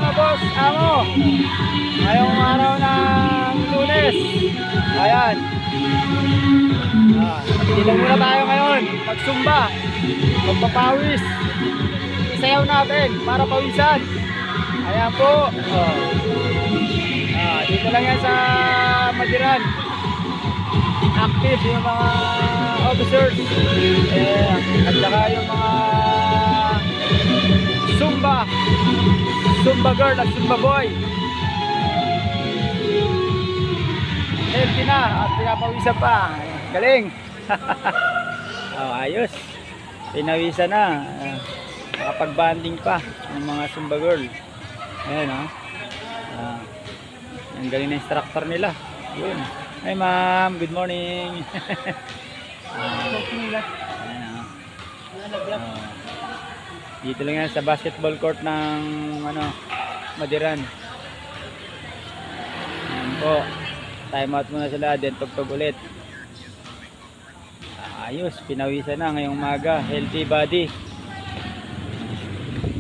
mga boss, amo. Ngayong araw ng Lunes. Ayan. Dito muna tayo ngayon. Magsumba. Magpapawis. Isayaw natin para pawisan. Ayan po. Dito lang yan sa Madiran. Active yung mga officers. At saka yung mga Zumba girl at Zumba boy. Healthy na at pinapawisan pa. Galing. Ayos. Pinawisan na. Nakapag-banding pa ng mga Zumba girl. Ayan ang galing na instructor nila. Yun. Hi ma'am, good morning. Dito lang yan sa basketball court ng Madiran. Ayan po. Time out muna sila, then tugtog ulit. Ayos, pinawisan na ngayong umaga. Healthy body.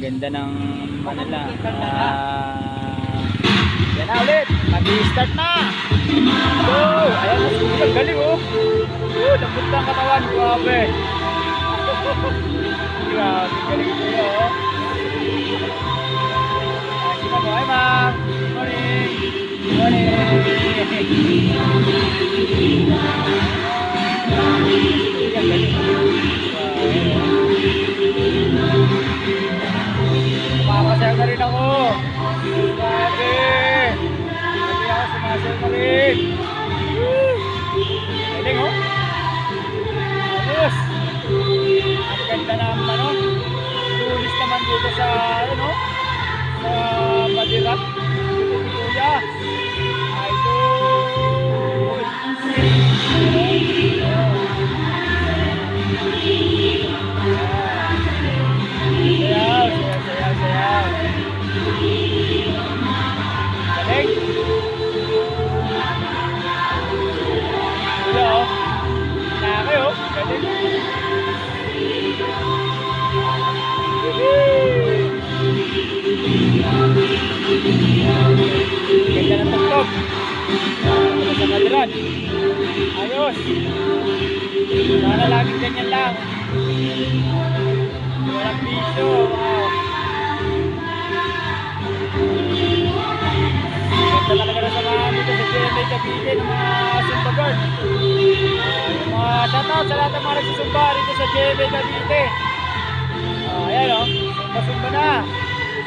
Ganda ng Manila. Yan na ulit. Mag-i-start na. Go! Ayan, ang galing oh. Lambot na ang katawan. Grabe. Grabe, galing nyo oh. Sino mo? Hi ma'am. Good morning. Good morning. Papasaya na rin ako. Grabe. Hindi ako sumasaya na rin. Galing oh. Ayos. Ang ganda naman tulis naman dito sa sa Madiran. Dito si Kuya. Idol. Sayaw. Galing. Kuya oh. Nakakayo. Galing. Ganda ng tugtog sa Madiran. Ayos. Sana laging ganyan lang. Walang piso. Wow. Ganda talaga na samahan dito sa GMA Cavite ng mga Zumba guard. Mga shoutout sa lahat ng mga nagsusumba dito sa GMA Cavite. Ayan o, Zumba na.